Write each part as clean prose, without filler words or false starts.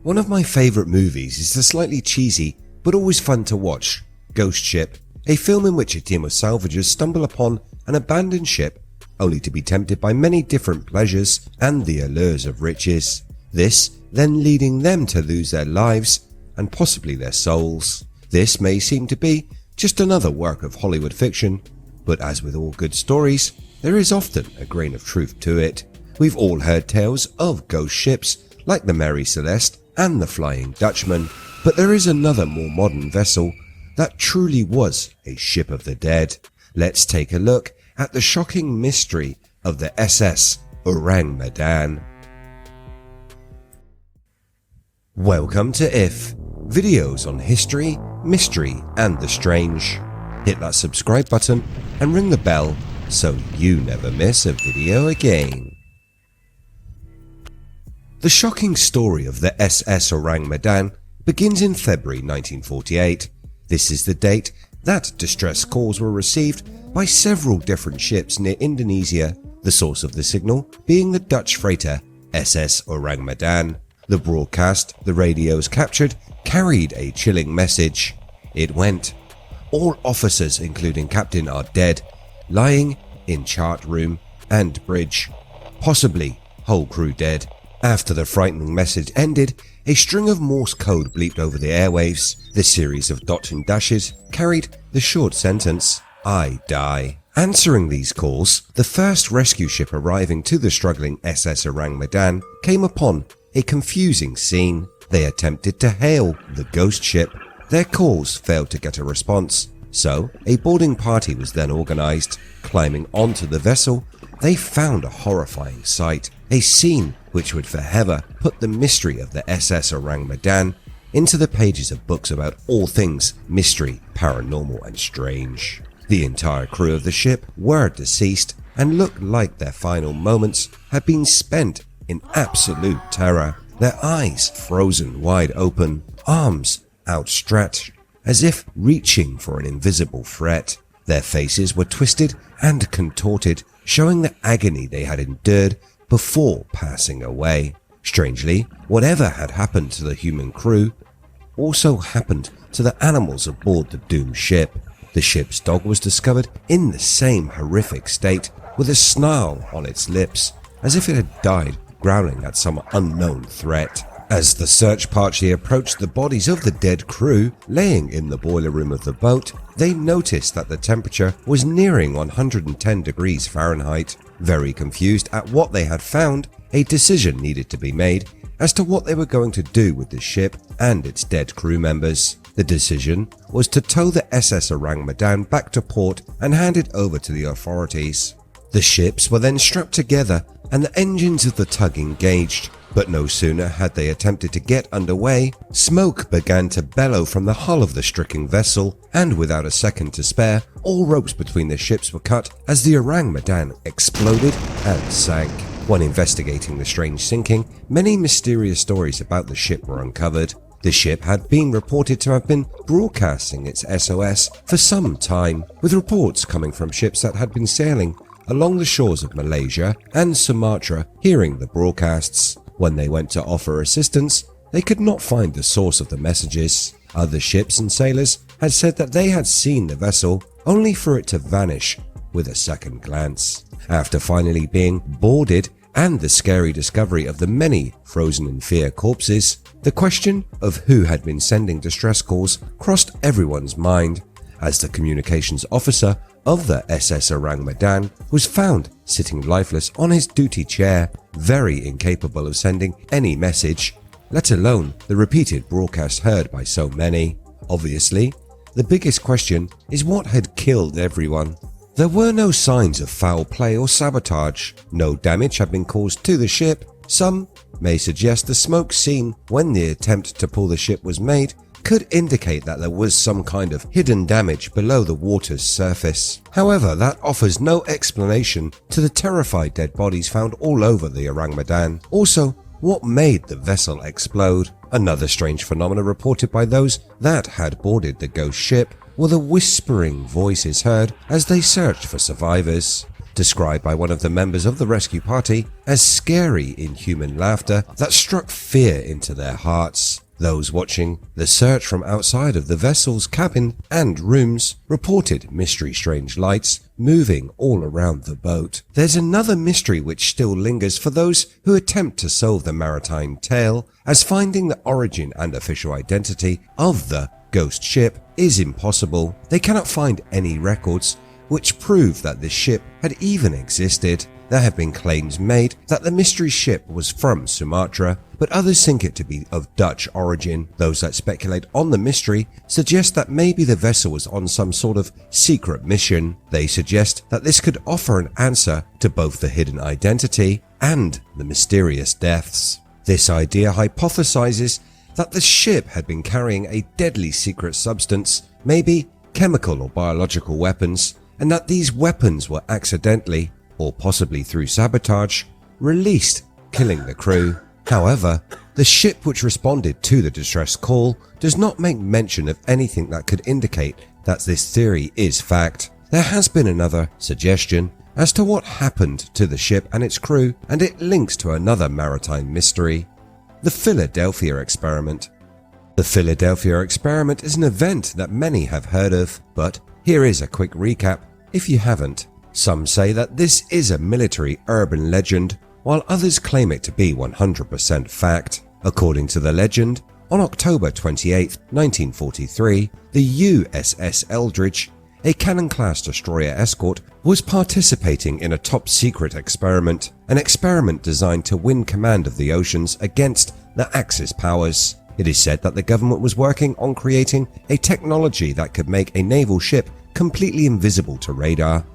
One of my favourite movies is the slightly cheesy but always fun to watch Ghost Ship, a film in which a team of salvagers stumble upon an abandoned ship only to be tempted by many different pleasures and the allures of riches, this then leading them to lose their lives and possibly their souls. This may seem to be just another work of Hollywood fiction, but as with all good stories, there is often a grain of truth to it. We've all heard tales of ghost ships like the Mary Celeste and the Flying Dutchman, but there is another more modern vessel that truly was a ship of the dead. Let's take a look at the shocking mystery of the SS Ourang Medan. Welcome to IF, videos on history, mystery and the strange. Hit that subscribe button and ring the bell so you never miss a video again. The shocking story of the SS Ourang Medan begins in February 1948. This is the date that distress calls were received by several different ships near Indonesia, the source of the signal being the Dutch freighter SS Ourang Medan. The broadcast the radios captured carried a chilling message. It went, "All officers including captain are dead, lying in chart room and bridge, possibly whole crew dead." After the frightening message ended, a string of Morse code bleeped over the airwaves. The series of dots and dashes carried the short sentence, "I die." Answering these calls, the first rescue ship arriving to the struggling SS Ourang Medan came upon a confusing scene. They attempted to hail the ghost ship. Their calls failed to get a response, so a boarding party was then organized. Climbing onto the vessel, they found a horrifying sight, a scene which would forever put the mystery of the SS Ourang Medan into the pages of books about all things mystery, paranormal and strange. The entire crew of the ship were deceased and looked like their final moments had been spent in absolute terror, their eyes frozen wide open, arms outstretched as if reaching for an invisible threat. Their faces were twisted and contorted, showing the agony they had endured before passing away. Strangely, whatever had happened to the human crew also happened to the animals aboard the doomed ship. The ship's dog was discovered in the same horrific state, with a snarl on its lips, as if it had died growling at some unknown threat. As the search party approached the bodies of the dead crew laying in the boiler room of the boat, they noticed that the temperature was nearing 110 degrees Fahrenheit. Very confused at what they had found, a decision needed to be made as to what they were going to do with the ship and its dead crew members. The decision was to tow the SS Ourang Medan back to port and hand it over to the authorities. The ships were then strapped together and the engines of the tug engaged, but no sooner had they attempted to get underway, smoke began to bellow from the hull of the stricken vessel, and without a second to spare, all ropes between the ships were cut as the Ourang Medan exploded and sank. When investigating the strange sinking, many mysterious stories about the ship were uncovered. The ship had been reported to have been broadcasting its SOS for some time, with reports coming from ships that had been sailing along the shores of Malaysia and Sumatra hearing the broadcasts. When they went to offer assistance, they could not find the source of the messages. Other ships and sailors had said that they had seen the vessel only for it to vanish with a second glance. After finally being boarded and the scary discovery of the many frozen in fear corpses, the question of who had been sending distress calls crossed everyone's mind, as the communications officer of the SS Ourang Medan was found sitting lifeless on his duty chair, very incapable of sending any message, let alone the repeated broadcast heard by so many. Obviously, the biggest question is what had killed everyone. There were no signs of foul play or sabotage. No damage had been caused to the ship. Some may suggest the smoke seen when the attempt to pull the ship was made could indicate that there was some kind of hidden damage below the water's surface. However, that offers no explanation to the terrified dead bodies found all over the Ourang Medan. Also, what made the vessel explode? Another strange phenomenon reported by those that had boarded the ghost ship were the whispering voices heard as they searched for survivors. described by one of the members of the rescue party as scary, inhuman laughter that struck fear into their hearts. Those watching the search from outside of the vessel's cabin and rooms reported mystery strange lights moving all around the boat. There's another mystery which still lingers for those who attempt to solve the maritime tale, as finding the origin and official identity of the ghost ship is impossible. They cannot find any records which prove that this ship had even existed. There have been claims made that the mystery ship was from Sumatra, but others think it to be of Dutch origin. Those that speculate on the mystery suggest that maybe the vessel was on some sort of secret mission. They suggest that this could offer an answer to both the hidden identity and the mysterious deaths. This idea hypothesizes that the ship had been carrying a deadly secret substance, maybe chemical or biological weapons, and that these weapons were accidentally, or possibly through sabotage, released, killing the crew. However, the ship which responded to the distress call does not make mention of anything that could indicate that this theory is fact. There has been another suggestion as to what happened to the ship and its crew, and it links to another maritime mystery: the Philadelphia experiment. The Philadelphia experiment is an event that many have heard of, but here is a quick recap if you haven't. Some say that this is a military urban legend, while others claim it to be 100% fact. According to the legend, on October 28, 1943, the USS Eldridge, a Cannon-class destroyer escort, was participating in a top-secret experiment, an experiment designed to win command of the oceans against the Axis powers. It is said that the government was working on creating a technology that could make a naval ship completely invisible to radar.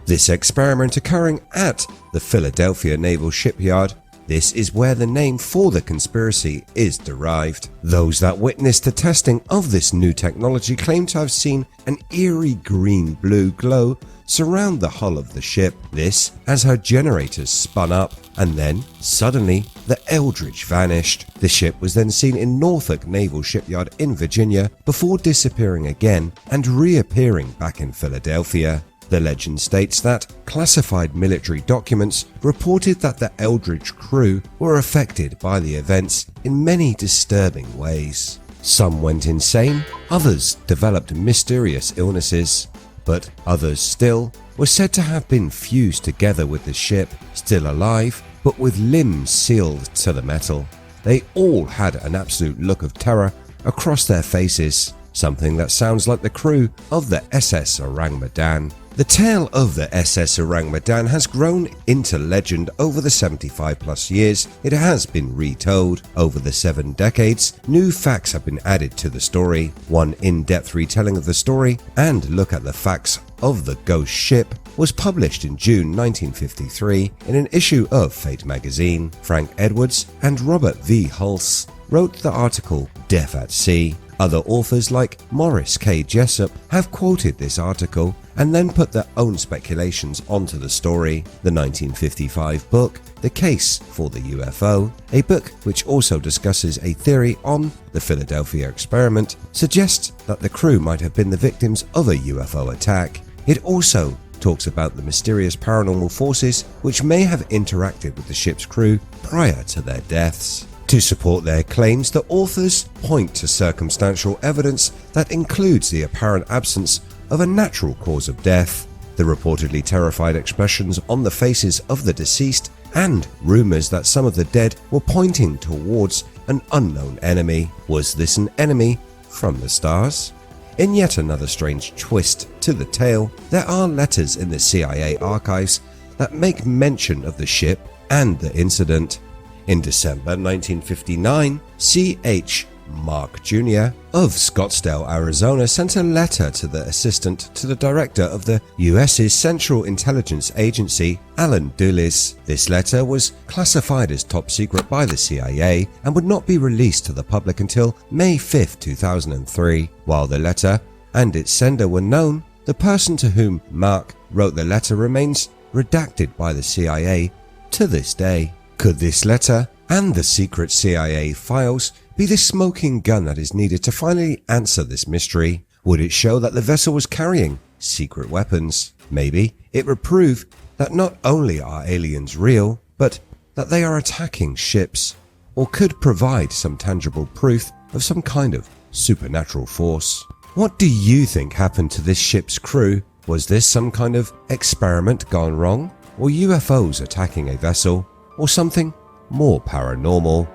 This experiment occurring at the Philadelphia Naval Shipyard. This is where the name for the conspiracy is derived. Those that witnessed the testing of this new technology claim to have seen an eerie green-blue glow surround the hull of the ship. This as her generators spun up, and then suddenly the Eldridge vanished. The ship was then seen in Norfolk Naval Shipyard in Virginia before disappearing again and reappearing back in Philadelphia. The legend states that classified military documents reported that the Eldridge crew were affected by the events in many disturbing ways. Some went insane, others developed mysterious illnesses, but others still were said to have been fused together with the ship, still alive, but with limbs sealed to the metal. They all had an absolute look of terror across their faces, something that sounds like the crew of the SS Ourang Medan. The tale of the SS Ourang Medan has grown into legend over the 75 plus years it has been retold. Over the 7 decades, new facts have been added to the story. One in-depth retelling of the story and look at the facts of the ghost ship was published in June 1953 in an issue of Fate magazine. Frank Edwards and Robert V. Hulse wrote the article Death at Sea. Other authors like Morris K. Jessup have quoted this article and then put their own speculations onto the story. The 1955 book, The Case for the UFO, a book which also discusses a theory on the Philadelphia experiment, suggests that the crew might have been the victims of a UFO attack. It also talks about the mysterious paranormal forces which may have interacted with the ship's crew prior to their deaths. To support their claims, the authors point to circumstantial evidence that includes the apparent absence of a natural cause of death, the reportedly terrified expressions on the faces of the deceased, and rumors that some of the dead were pointing towards an unknown enemy. Was this an enemy from the stars? In yet another strange twist to the tale, there are letters in the CIA archives that make mention of the ship and the incident. In December 1959, C.H. Mark Jr. of Scottsdale, Arizona sent a letter to the assistant to the director of the U.S.'s Central Intelligence Agency, Alan Dulles. This letter was classified as top secret by the CIA and would not be released to the public until May 5, 2003. While the letter and its sender were known, the person to whom Mark wrote the letter remains redacted by the CIA to this day. Could this letter and the secret CIA files be the smoking gun that is needed to finally answer this mystery? Would it show that the vessel was carrying secret weapons? Maybe it would prove that not only are aliens real, but that they are attacking ships, or could provide some tangible proof of some kind of supernatural force. What do you think happened to this ship's crew? Was this some kind of experiment gone wrong, or UFOs attacking a vessel, or something more paranormal?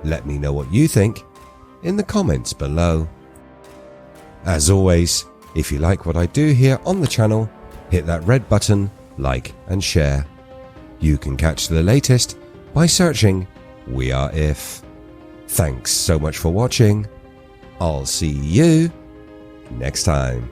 Let me know what you think in the comments below. As always, if you like what I do here on the channel, hit that red button, like and share. You can catch the latest by searching We Are If. Thanks so much for watching. I'll see you next time.